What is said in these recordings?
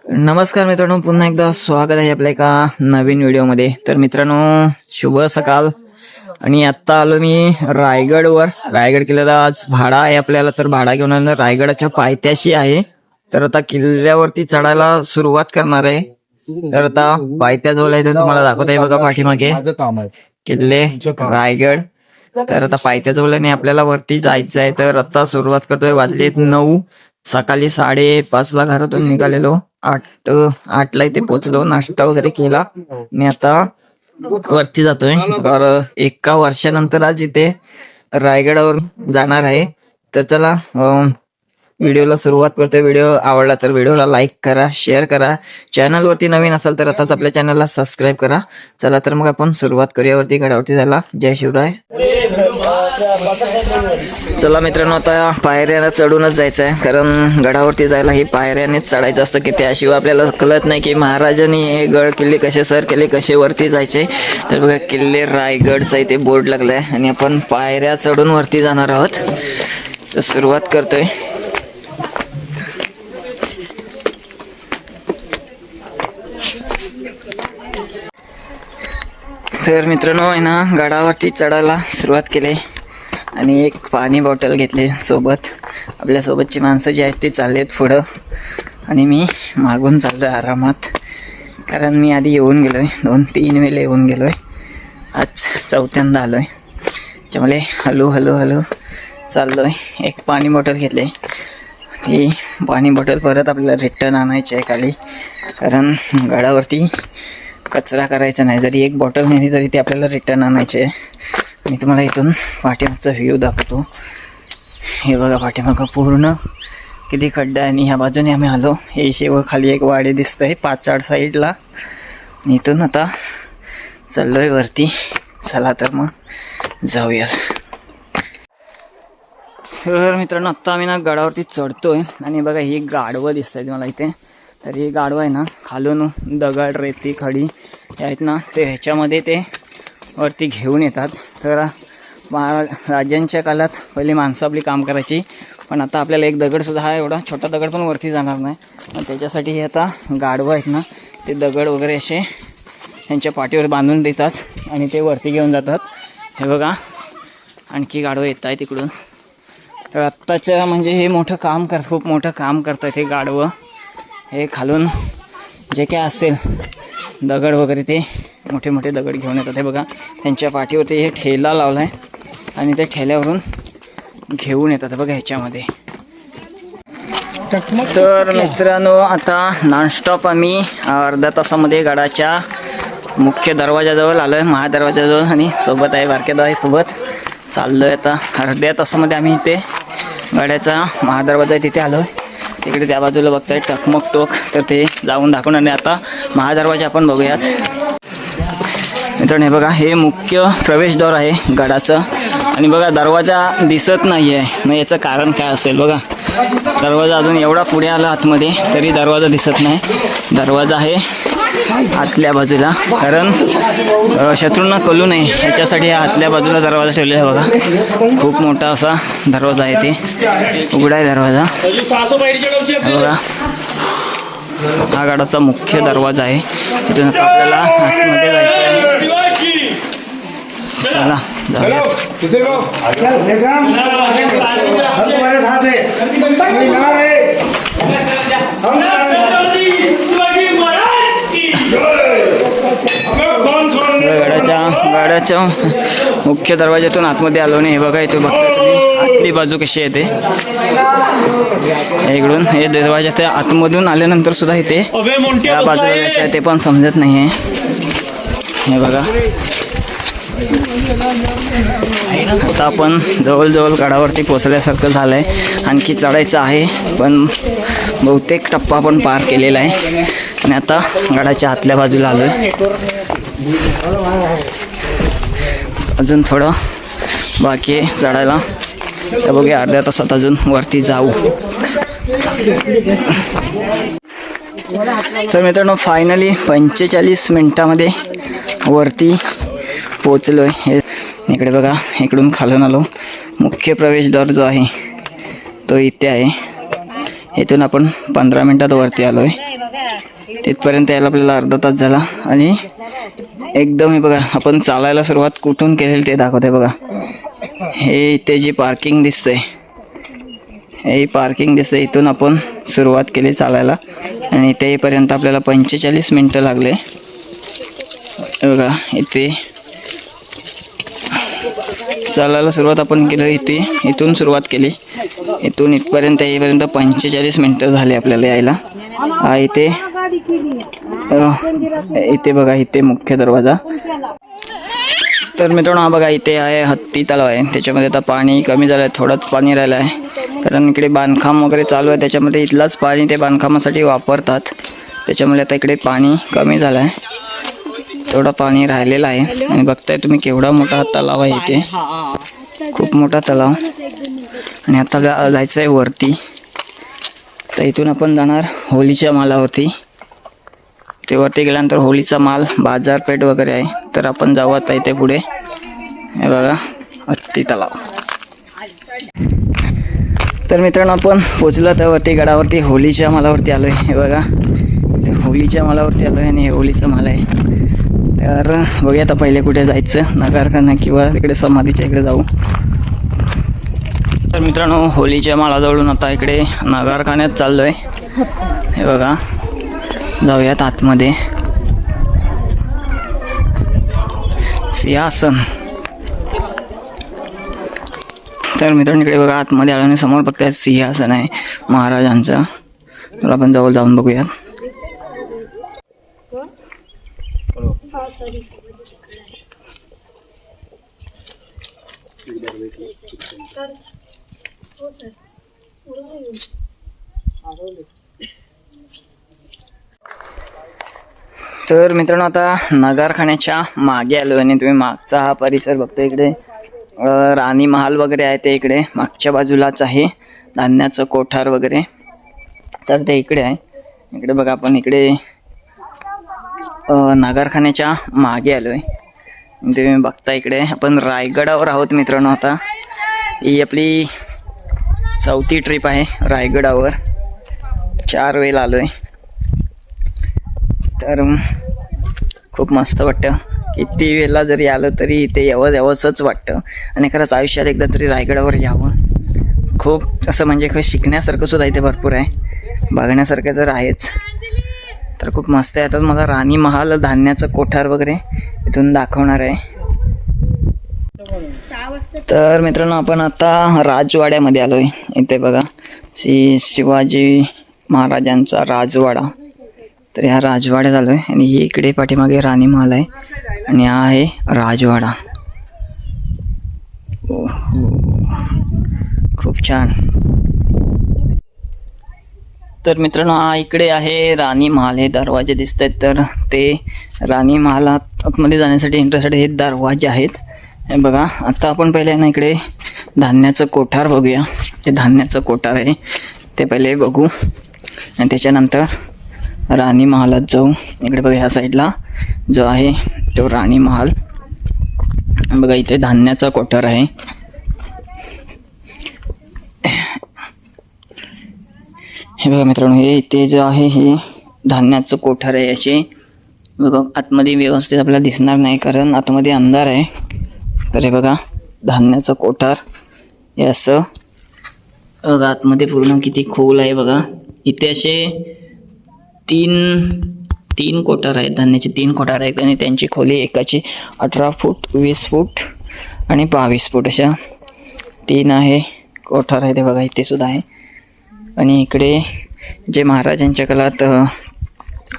नमस्कार मित्रांनो, पुन्हा एकदा स्वागत आहे आपल्या एका नवीन व्हिडिओमध्ये. तर मित्रांनो, शुभ सकाळ. आणि आता आलो मी रायगडवर. रायगड किल्ल्याला आज भाडा आहे आपल्याला, तर भाडा घेऊन आलो. रायगडाच्या पायथ्याशी आहे, तर आता किल्ल्यावरती चढायला सुरुवात करणार आहे. तर आता पायथ्याजवळ आहे, तर तुम्हाला दाखवत आहे बघा पाठीमागे किल्ले रायगड. तर आता पायथ्याजवळ आणि आपल्याला वरती जायचं आहे. तर आता सुरुवात करतोय. वाजलेत 9. सकाळी 5:30 घरातून निघालेलो. 8ला इथे पोहोचलो, नाश्ता वगैरे केला आणि आता वरती जातोय. तर एका वर्षानंतर आज इथे रायगडावर जाणार आहे. तर चला व्हिडिओला सुरुवात करतोय. व्हिडिओ आवडला तर व्हिडिओला लाईक करा, शेअर करा. चॅनलवरती नवीन असाल तर आताच आपल्या चॅनलला सबस्क्राईब करा. चला तर मग आपण सुरुवात करूया वरती गडावरती जायला. जय शिवराय. चला मित्रांनो, आता पायऱ्याला चढूनच जायचं आहे, कारण गडावरती जायला ही पायऱ्यानेच चढायचं असतं, की त्याशिवाय आपल्याला कळत नाही की महाराजांनी हे गड किल्ले कसे सर केले, कसे वरती जायचे. तर बघा, किल्ले रायगडचा इथे बोर्ड लागलाय आणि आपण पायऱ्या चढून वरती जाणार आहोत. तर सुरुवात करतोय. तर मित्रांनो आहे ना, गडावरती चढायला सुरुवात केली आणि एक पाणी बॉटल घेतली सोबत. आपल्यासोबतची माणसं जी आहेत ते चाललेत पुढं आणि मी मागून चाललोय आरामात, कारण मी आधी येऊन गेलोय. 2-3 वेळेला येऊन गेलोय, आज 4थ्यांदा आलोय. त्यामुळे हळू चाललोय. एक पाणी बॉटल घेतली. ती पाणी बॉटल परत आपल्याला रिटर्न आणायची आहे खाली, कारण गडावरती कचरा करायचा नाही. जरी एक बॉटल नेली तरी ते आपल्याला रिटर्न आणायचे आहे. मी तुम्हाला इथून पाठीमागचा व्ह्यू दाखवतो. हे बघा, पाठीमागं पूर्ण किती खड्डा आहे आणि ह्या बाजूने आम्ही आलो. हे शेव खाली एक वाडे दिसतंय 5-4 साईडला. इथून आता चाललोय वरती. चला तर मग जाऊया. तर मित्रांनो, आत्ता आम्ही ना गडावरती चढतोय आणि बघा, ही गाढवं दिसत आहे मला इथे. तर ही गाढवं आहे ना, खालून दगड, रेती, खडी हे आहेत ना, ते ह्याच्यामध्ये ते वरती घेऊन येतात. तर राजांच्या काळात पहिली माणसं आपली काम करायची, पण आता आपल्याला एक दगडसुद्धा हा एवढा छोटा दगड पण वरती जाणार नाही. पण त्याच्यासाठी हे आता गाढवं आहेत ना, ते दगड वगैरे असे त्यांच्या पाठीवर बांधून देतात आणि ते वरती घेऊन जातात. हे बघा, आणखी गाढवं येत आहे तिकडून. तर आत्ताच्या म्हणजे हे खूप मोठं काम करतात हे गाढवं. हे खालून जे काय असेल दगड वगैरे ते मोठे दगड घेऊन येतात. हे बघा, त्यांच्या पाठीवरती हे ठेला लावला आहे आणि त्या ठेल्यावरून घेऊन येतात बघा ह्याच्यामध्ये. तर मित्रांनो, आता नॉनस्टॉप आम्ही अर्ध्या तासामध्ये गडाच्या मुख्य दरवाजाजवळ आलो आहे, महादरवाजाजवळ. आणि सोबत आहे बारकेदाई सोबत. चाललो आहे आता अर्ध्या तासामध्ये आम्ही इथे गडाचा महादरवाजा आहे तिथे आलो आहे. तिकडे त्या बाजूला बघताय टकमक टोक, तर ते जाऊन दाखवून. आणि आता महादरवाजा आपण बघूयात. मित्रांनो, हे बघा, हे मुख्य प्रवेशद्वार आहे गडाचं. आणि बघा, दरवाजा दिसत नाही आहे. मग याचं कारण काय असेल? बघा, दरवाजा अजून एवढा पुढे आला आतमध्ये तरी दरवाजा दिसत नाही. दरवाजा आहे आतल्या बाजूला, कारण शत्रूंना कळू नये ह्याच्यासाठी आतल्या बाजूला दरवाजा ठेवलेला आहे. बघा, खूप मोठा असा दरवाजा आहे, ते उघडा आहे दरवाजा. बघा, हा गडाचा मुख्य दरवाजा आहे. इथून आता आपल्याला आतमध्ये जायचं आहे. चला जाऊया. गडाच्या मुख्य दरवाज्यातून आतमध्ये आलो नाही. हे बघा, इथे बघता तुम्ही आतली बाजू कशी आहे ते. इकडून हे दरवाजा आतमधून आल्यानंतर सुद्धा इथे त्या बाजूला जायचं आहे ते पण समजत नाही आहे. हे बघा, आता आपण जवळजवळ गडावरती पोचल्यासारखं झालं आहे. आणखी चढायचं आहे, पण बहुतेक टप्पा आपण पार केलेला आहे आणि आता गडाच्या आतल्या बाजूला आलो आहे. अजून थोडं बाकी आहे चढायला. तर बघूया, अर्ध्या तासात अजून वरती जाऊ. तर मित्रांनो, फायनली 45 मिनिटामध्ये वरती पोचलो आहे. इकडे बघा, इकडून खालून आलो. मुख्य प्रवेशद्वार जो आहे तो इथे आहे. इथून आपण 15 मिनिटात वरती आलो आहे. तिथपर्यंत यायला आपल्याला अर्धा तास झाला. आणि एकदम हे बघा, आपण चालायला सुरुवात कुठून केलेली ते दाखवते बघा. हे इथे जी पार्किंग दिसतंय, हे पार्किंग दिसतंय, इथून आपण सुरुवात केली चालायला आणि इथे येईपर्यंत आपल्याला 45 मिनिटं लागले. बघा इथे चालायला सुरुवात आपण केली, इथून सुरुवात केली, इथून इथपर्यंत येईपर्यंत 45 मिनिटं झाले आपल्याला यायला. इथे बघा, इथे मुख्य दरवाजा. तर मित्रांनो, हा बघा इथे आहे हत्ती तलाव आहे. त्याच्यामध्ये आता पाणी कमी झालं आहे, थोडंच पाणी राहिलं आहे, कारण इकडे बांधकाम वगैरे चालू आहे. त्याच्यामध्ये इथलाच पाणी ते बांधकामासाठी वापरतात. त्याच्यामुळे आता इकडे पाणी कमी झालं आहे, थोडं पाणी राहिलेलं आहे. आणि बघताय तुम्ही केवढा मोठा तलाव आहे इथे, खूप मोठा तलाव. आणि आता जायचं आहे वरती. तर इथून आपण जाणार होलीच्या मालावरती. ते वरती गेल्यानंतर होलीचा माल, बाजारपेठ वगैरे आहे. तर आपण जाऊ आता इथे पुढे. हे बघा हत्ती तलाव. तर मित्रांनो, आपण पोचलो त्यावरती गडावरती, होलीच्या मालावरती आलोय. हे बघा होलीच्या मालावरती आलोय आणि हे होलीचा माल आहे. तर बघूया आता पहिले कुठे जायचं, नगरखाना किंवा तिकडे समाधीच्या इकडे जाऊ. तर मित्रांनो, होलीच्या मालाजवळून आता इकडे नगरखान्यात चाललोय. हे बघा, जाऊयात आतमध्ये. सिंहासन. तर मित्रांनो, इकडे बघा आतमध्ये आल्याने समोर बघताय सिंहासन आहे महाराजांचं. तर आपण जवळ जाऊन बघूयात. तर मित्रांनो, आता नगरखान्याच्या मागे आलो आणि तुम्ही मागचा हा परिसर बघतो. इकडे राणी महाल वगैरे आहे, ते इकडे मागच्या बाजूलाच आहे. धान्याचं कोठार वगैरे तर ते इकडे आहे. इकडे बघा, आपण इकडे नगरखान्याच्या मागे आलोय. तुम्ही बघता इकडे आपण रायगडावर आहोत मित्रांनो. आता ही आपली 4थी ट्रिप आहे रायगडावर. 4 वेळेला आलोय. तर खूप मस्त वाटतं. किती वेळेला जरी आलं तरी इथे यावंसंच वाटतं. आणि खरंच आयुष्यात एकदा तरी रायगडावर यावं. खूप असं म्हणजे शिकण्यासारखं सुद्धा इथे भरपूर आहे, बघण्यासारखं जर आहेच. तर खूप मस्त आहे. आता मला राणी महाल, धान्याचं कोठार वगैरे इथून दाखवणार आहे. तर मित्रांनो, आपण आता राजवाड्यामध्ये आलोय. इथे बघा शिवाजी महाराजांचा राजवाडा. तर ह्या राजवाड्यात आलोय आणि ही इकडे पाठीमागे राणी महाल आहे आणि हा आहे राजवाडा. खूप छान. तर मित्रांनो, हा इकडे आहे राणी महाल. हे दरवाजे दिसत आहेत. तर ते राणी महालात आतमध्ये जाण्यासाठी, एंट्रीसाठी हे दरवाजे आहेत. हे बघा, आता आपण पहिले ना इकडे धान्याचं कोठार बघूया. ते धान्याचं कोठार आहे ते पहिले बघू आणि त्याच्यानंतर राणी महालात जाऊ. इकडे बघा, ह्या साईडला जो आहे तो राणी महाल. बघा इथे धान्याचा कोठार आहे. हे बघा मित्रांनो, हे इथे जो आहे हे धान्याचं कोठार आहे. याचे बघा आतमध्ये व्यवस्थित आपल्याला दिसणार नाही कारण आतमध्ये अंधार आहे. तर हे बघा धान्याचं कोठार हे असं बघा, आतमध्ये पूर्ण किती खोल आहे बघा. इथे असे तीन कोठार आहेत, धान्याचे 3 कोठार आहेत आणि त्यांची खोली एकाची 18 फूट, 20 फूट आणि 22 फूट अशा 3 आहे कोठार आहे. ते बघा इथे सुद्धा आहे. आणि इकडे जे महाराजांच्या काळात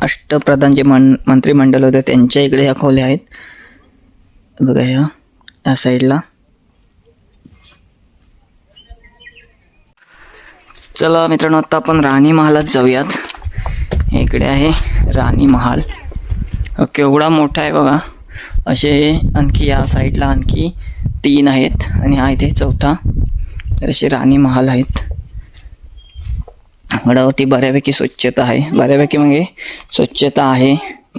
अष्टप्रधान जे मंत्रिमंडळ होते त्यांच्या इकडे ह्या खोल्या आहेत बघा, या साईडला. चला मित्रांनो, आता आपण राणी महालात जाऊयात. इकडे आहे राणी महाल. केवढा मोठा आहे बघा. असे आणखी या साईडला आणखी 3 आहेत आणि हा इथे 4था. तर असे राणी महाल आहेत. गडावरती बऱ्यापैकी स्वच्छता आहे, बऱ्यापैकी म्हणजे स्वच्छता आहे.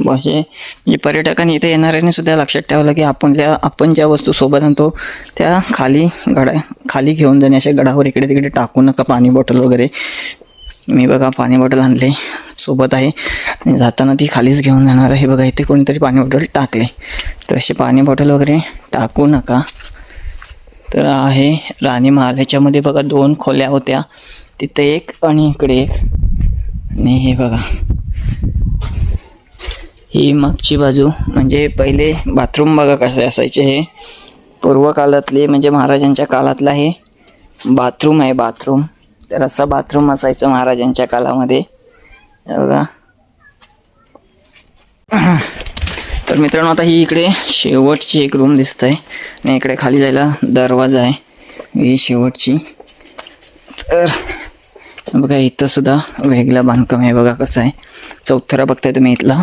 असे म्हणजे पर्यटकांनी इथे येणाऱ्यांनी सुद्धा लक्षात ठेवलं की आपण ज्या वस्तू सोबत आणतो त्या खाली घेऊन जाणे, अशा गडावर इकडे तिकडे टाकू नका. पाणी बॉटल वगैरे मी बघा पाणी बॉटल आणले सोबत आहे आणि जाताना ती खालीच घेऊन जाणार आहे. बघा इथे कोणीतरी पाणी बॉटल टाकले, तर असे पाणी बॉटल वगैरे टाकू नका. तर आहे राणी महाल. ह्याच्यामध्ये बघा 2 खोल्या होत्या, तिथे एक आणि इकडे एक. आणि हे बघा ही मागची बाजू, म्हणजे पहिले बाथरूम बघा कसे असायचे. हे पूर्व काळातले म्हणजे महाराजांच्या काळातला हे बाथरूम आहे, बाथरूम. तर असा बाथरूम असायचं महाराजांच्या काळामध्ये बघा. तर मित्रांनो आता ही इकडे शेवटची एक रूम दिसत आहे आणि इकडे खाली जायला दरवाजा आहे, ही शेवटची. तर बघा इथं सुद्धा वेगळा बांधकाम आहे, बघा कसं आहे. चौथरा बघताय तुम्ही इथला.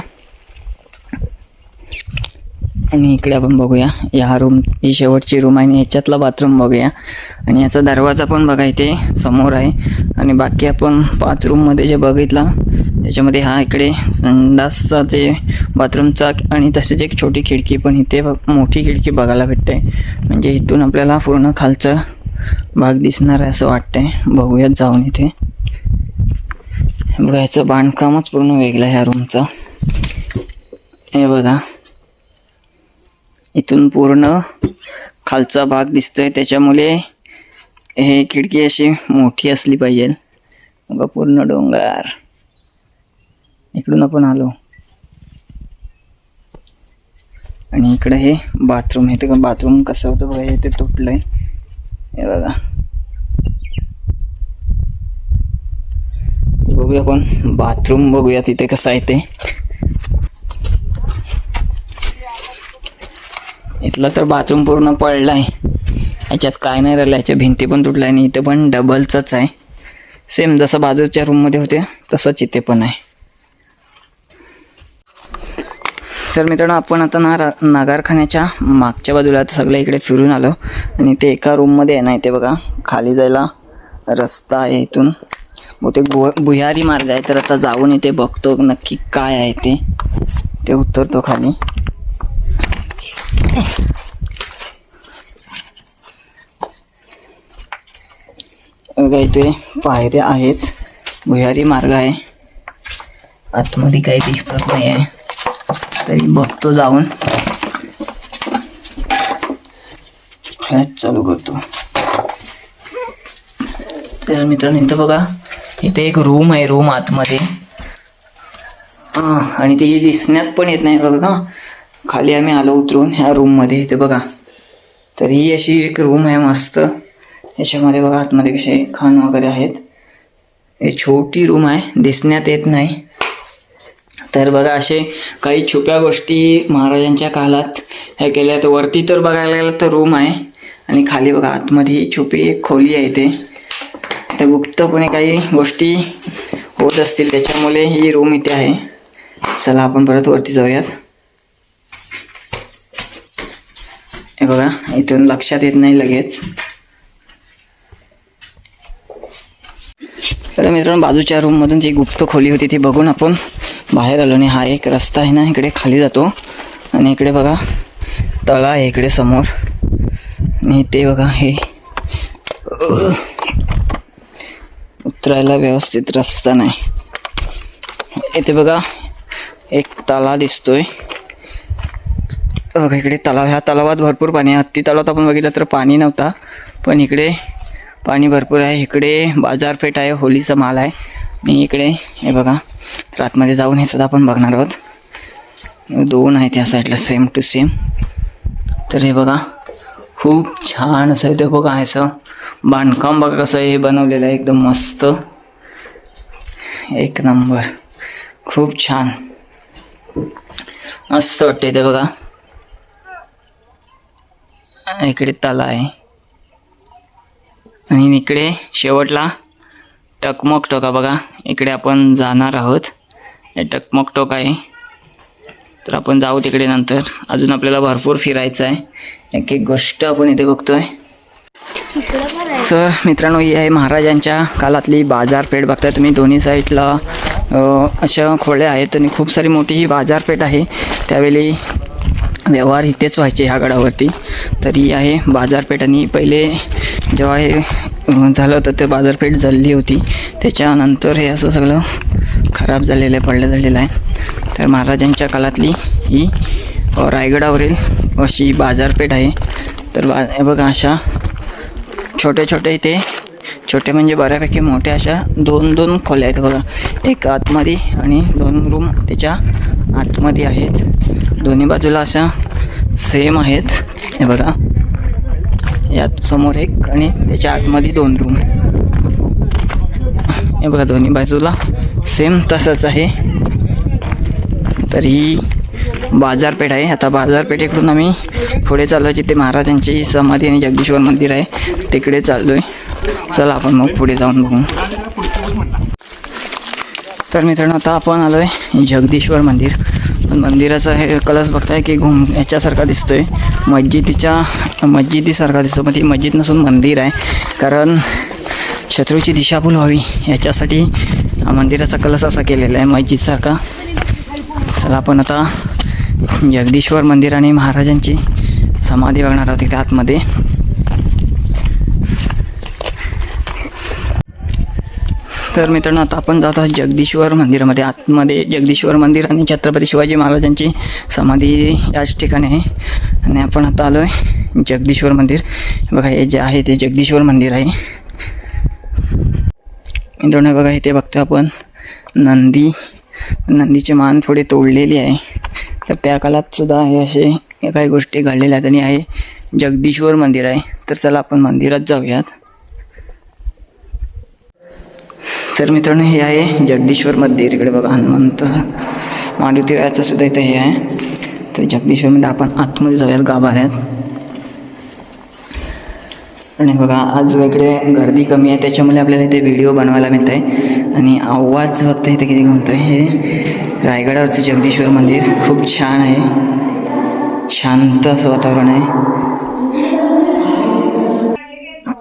आणि इकडे आपण बघूया, या रूम ही शेवटची रूम आहे आणि याच्यातला बाथरूम बघूया. आणि याचा दरवाजा पण बघा इथे समोर आहे. आणि बाकी आपण 5 रूममध्ये जे बघितला त्याच्यामध्ये हा इकडे संडासचा जे बाथरूमचा आणि तसेच एक छोटी खिडकी पण इथे मोठी खिडकी बघायला भेटते. म्हणजे इथून आपल्याला पूर्ण खालचा भाग दिसणार आहे असं वाटतंय. बघूयात जाऊन इथे. बघा याचं बांधकामच पूर्ण वेगळं आहे ह्या रूमचं. हे बघा इथून पूर्ण खालचा भाग दिसतोय, त्याच्यामुळे हे खिडकी अशी मोठी असली पाहिजे. बघा पूर्ण डोंगर. इकडून आपण आलो आणि इकडे हे बाथरूम आहे. ते बाथरूम कसं होतं बघा, ते तुटलंय. हे बघा बघूया आपण बाथरूम बघूया तिथे कसं आहे ते. इथलं तर बाथरूम पूर्ण पडलं आहे, याच्यात काय नाही राहिलं. याच्या भिंती पण तुटल्या आणि इथे पण डबलचंच आहे, सेम जसं बाजूच्या रूममध्ये होते तसंच इथे पण आहे. तर मित्रांनो आपण आता नागारखान्याच्या मागच्या बाजूला आता सगळं इकडे फिरून आलो आणि ते एका रूममध्ये आहे ना, इथे बघा खाली जायला रस्ता आहे. इथून बहुतेक भुयारी मार्ग आहे. तर आता जाऊन इथे बघतो नक्की काय आहे ते उतरतो खाली. बघा इथे पायऱ्या आहेत, भुयारी मार्ग आहे. आतमध्ये काही दिसत नाही आहे, तरी बघतो जाऊन. हॅच चालू करतो. तर मित्रांनो इथं बघा इथे एक रूम आहे, रूम आतमध्ये. आणि ते दिसण्यात पण येत नाही बघा. खाली आम्ही आलो उतरून ह्या रूममध्ये. इथे बघा तर ही अशी एक रूम आहे मस्त. याच्यामध्ये बघा आतमध्ये कसे खान वगैरे आहेत. हे छोटी रूम आहे, दिसण्यात येत नाही. तर बघा असे काही छुप्या गोष्टी महाराजांच्या काळात ह्या केल्या. तर वरती तर बघायला गेलं तर रूम आहे आणि खाली बघा आतमध्ये छुपी एक खोली आहे. इथे तर गुप्तपणे काही गोष्टी होत असतील, त्याच्यामुळे ही रूम इथे आहे. चला आपण परत वरती जाऊयात. हे बघा इथून लक्षात येत नाही लगेच. तर मित्रांनो बाजूच्या रूममधून जी गुप्त खोली होती ती बघून आपण बाहेर आलो. आणि हा एक रस्ता आहे ना, इकडे खाली जातो आणि इकडे बघा तळा आहे इकडे समोर. आणि ते बघा हे उतरायला व्यवस्थित रस्ता नाही. इथे बघा एक तलाव दिसतोय. बघा इकडे तलाव, ह्या तलावात भरपूर पाणी आहे. हत्ती तलावात आपण बघितलं तर पाणी नव्हता, पण इकडे पाणी भरपूर आहे. इकडे बाजारपेठ आहे, होलीचा माल आहे. आणि इकडे हे बघा, तर आतमध्ये जाऊन हे सुद्धा आपण बघणार आहोत. 2 आहेत या साईडला सेम टू सेम. तर हे बघा खूप छान असं आहे ते बघा. असं बांधकाम बघा कसं हे बनवलेलं आहे, एकदम मस्त, एक नंबर, खूप छान मस्त वाटते ते बघा. इकडे तला आहे आणि इकडे शेवटला टकमक टोका बघा. इकडे आपण जाणार आहोत. हे टकमक टोक आहे, तर आपण जाऊ तिकडे नंतर. अजून आपल्याला भरपूर फिरायचं आहे, एक एक गोष्ट आपण इथे बघतोय. तर मित्रांनो ही आहे महाराजांच्या काळातली बाजारपेठ. बघताय तुम्ही दोन्ही साईडला अशा खोल्या आहेत आणि खूप सारी मोठी ही बाजारपेठ आहे. त्यावेळी व्यवहार इथेच व्हायचे ह्या गडावरती. तर ही आहे बाजारपेठ. आणि पहिले जेव्हा हे झालं होतं ते बाजारपेठ जळली होती. त्याच्यानंतर हे असं सगळं खराब झालेलं आहे, पडलं झालेलं आहे. तर महाराजांच्या काळातली ही रायगडावरील अशी बाजारपेठ आहे. तर हे बघा अशा छोटे छोटे इथे, छोटे म्हणजे बऱ्यापैकी मोठ्या अशा 2-2 खोल्या आहेत बघा. एक आतमध्ये आणि 2 रूम त्याच्या आतमध्ये आहेत. दोन्ही बाजूला अशा सेम आहेत. हे बघा, यात समोर एक आणि त्याच्या आतमध्ये 2 रूम. हे बघा दोन्ही बाजूला सेम तसंच आहे. तर ही बाजारपेठ आहे. आता बाजारपेठेकडून आम्ही पुढे चाललो, जिथे महाराजांची समाधी आणि जगदीश्वर मंदिर आहे तिकडे चाललोय. चला आपण मग पुढे जाऊन बघू. तर मित्रांनो आता आपण आलोय जगदीश्वर मंदिर. मंदिराचा हे कलश बघताय की याच्यासारखा दिसतोय, मस्जिदीसारखा दिसतो. पण ती मस्जिद नसून मंदिर आहे, कारण शत्रूची दिशाभूल व्हावी याच्यासाठी मंदिराचा कलश असा केलेला आहे मस्जिदसारखा. चला आपण आता जगदीश्वर मंदिर आणि महाराजांची समाधी बघणार आहोत तिथे आतमध्ये. तर मित्रांनो आता आपण जात आहोत जगदीश्वर मंदिरामध्ये. आतमध्ये जगदीश्वर मंदिर आणि छत्रपती शिवाजी महाराजांची समाधी याच ठिकाणी आहे. आणि आपण आता आलो आहे जगदीश्वर मंदिर. बघा हे जे आहे ते जगदीश्वर मंदिर आहे. मित्रांनो बघा इथे बघतो आपण नंदीचे मान थोडे तोडलेली आहे. तर त्या काळात सुद्धा हे असे काही गोष्टी घडलेल्या आहेत आणि आहे जगदीश्वर मंदिर आहे. तर चला आपण मंदिरात जाऊयात. तर मित्रांनो हे आहे जगदीश्वर मंदिर. इकडे बघा हनुमंत मारुतीरायाचं सुद्धा इथं हे आहे. तर जगदीश्वर मध्ये आपण आतमध्ये जाऊयात गाभाऱ्यात. आणि बघा आज इकडे गर्दी कमी आहे, त्याच्यामुळे आपल्याला इथे व्हिडिओ बनवायला मिळत आहे. आणि आवाज बघता इथे किती घुमतोय. हे रायगडावरचं जगदीश्वर मंदिर खूप छान आहे, शांत असं वातावरण आहे.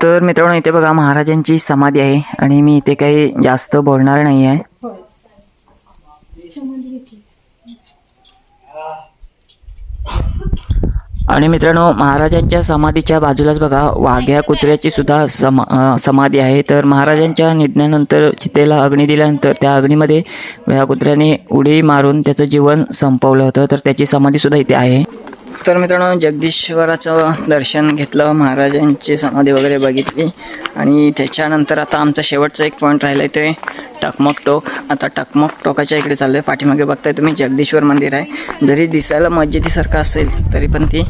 तर मित्रांनो इथे बघा महाराजांची समाधी आहे आणि मी इथे काही जास्त बोलणार नाही आहे. आणि मित्रांनो महाराजांच्या समाधीच्या बाजूलाच बघा वाघ्या कुत्र्याची सुद्धा समाधी आहे. तर महाराजांच्या निधनानंतर चितेला अग्नी दिल्यानंतर त्या अग्नीमध्ये या कुत्र्याने उडी मारून त्याचं जीवन संपवलं होतं. तर त्याची समाधी सुद्धा इथे आहे. तर मित्रांनो जगदीश्वराचं दर्शन घेतलं, महाराजांची समाधी वगैरे बघितली आणि त्याच्यानंतर आता आमचा शेवटचा एक पॉईंट राहिला आहे ते टकमक टोक. आता टकमक टोकाच्या इकडे चाललो आहे. पाठीमागे बघताय तुम्ही जगदीश्वर मंदिर आहे. जरी दिसायला मस्जिदीसारखं असेल तरी पण ती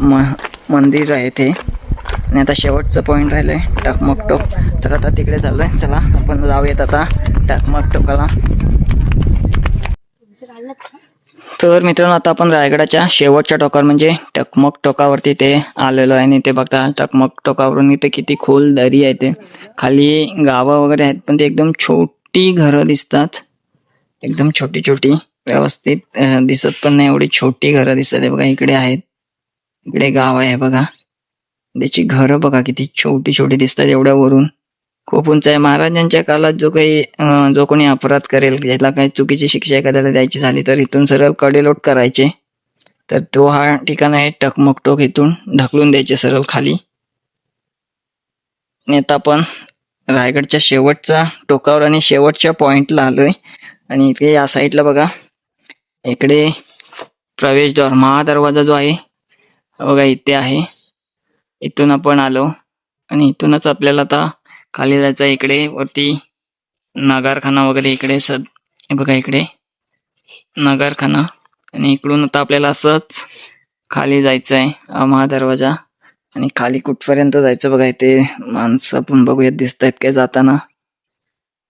मंदिर आहे ते. आणि आता शेवटचं पॉईंट राहिलं आहे टकमक टोक. तर आता तिकडे चाललो आहे. चला आपण जाऊयात आता टकमक टोकाला. तर मित्रांनो आता आपण रायगडाच्या शेवटच्या टोकावर म्हणजे टकमक टोकावरती इथे आलेलो आहे. आणि ते बघता टकमक टोकावरून इथे किती खोल दरी आहे. ते खाली गावं वगैरे आहेत पण ते एकदम छोटी घरं दिसतात, एकदम छोटी छोटी, व्यवस्थित दिसत पण नाही एवढी छोटी घरं दिसतात. हे बघा इकडे आहेत, इकडे गाव आहे बघा, त्याची घरं बघा किती छोटी छोटी दिसतात एवढ्या वरून. खूप उंच आहे. महाराजांच्या काळात जो कोणी अपराध करेल, ज्याला काही चुकीची शिक्षा एखाद्याला द्यायची झाली तर इथून सरळ कडेलोट करायचे. तर तो हा ठिकाण आहे टकमक टोक. इथून ढकलून द्यायचे सरळ खाली. आणि आता आपण रायगडच्या शेवटच्या टोकावर आणि शेवटच्या पॉइंटला आलोय. आणि इथे या साईडला बघा इकडे प्रवेशद्वार महादरवाजा जो आहे बघा इथे आहे. इथून आपण आलो आणि इथूनच आपल्याला आता खाली जायचं. इकडे वरती नगारखाना वगैरे इकडे बघा इकडे नगारखाना. आणि इकडून आता आपल्याला असंच खाली जायचं आहे महादरवाजा. आणि खाली कुठपर्यंत जायचं बघा इथे माणसं पण बघूयात दिसत आहेत काय जाताना.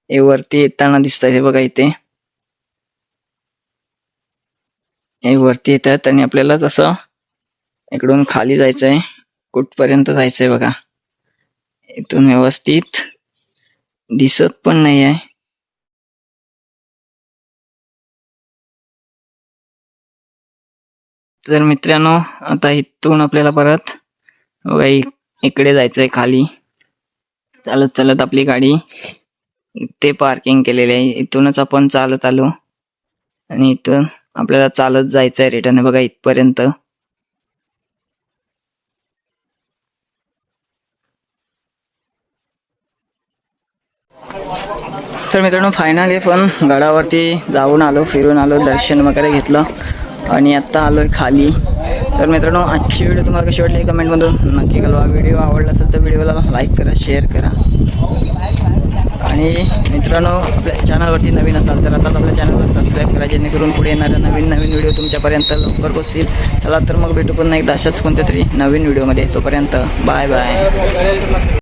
हे वरती येताना दिसत आहे बघा इथे, हे वरती येत आहेत. आणि आपल्याला जसं इकडून खाली जायचंय, कुठपर्यंत जायचंय बघा. इथून व्यवस्थित दिसत पण नाही आहे. तर मित्रांनो आता इथून आपल्याला परत बघा इकडे जायचंय खाली. चालत चालत आपली गाडी इथे पार्किंग केलेली आहे. इथूनच आपण चालत आलो आणि इथून आपल्याला चालत जायचंय रिटर्न बघा इथपर्यंत. तर मित्रांनो फायनली पण गडावरती जाऊन आलो, फिरून आलो, दर्शन वगैरे घेतलं आणि आत्ता आलोय खाली. तर मित्रांनो आजची व्हिडिओ तुम्हाला कशी वाटली कमेंटमधून नक्की कळवा. व्हिडिओ आवडला असेल तर व्हिडिओला लाईक करा, शेअर करा आणि मित्रांनो आपल्या चॅनलवरती नवीन असाल तर आता आपल्या चॅनलवर सबस्क्राईब करा, जेणेकरून पुढे येणाऱ्या नवीन व्हिडिओ तुमच्यापर्यंत लवकर पोहोचतील. चला तर मग भेटू पुन्हा एकदा अशाच कोणत्या तरी नवीन व्हिडिओमध्ये. तोपर्यंत बाय बाय.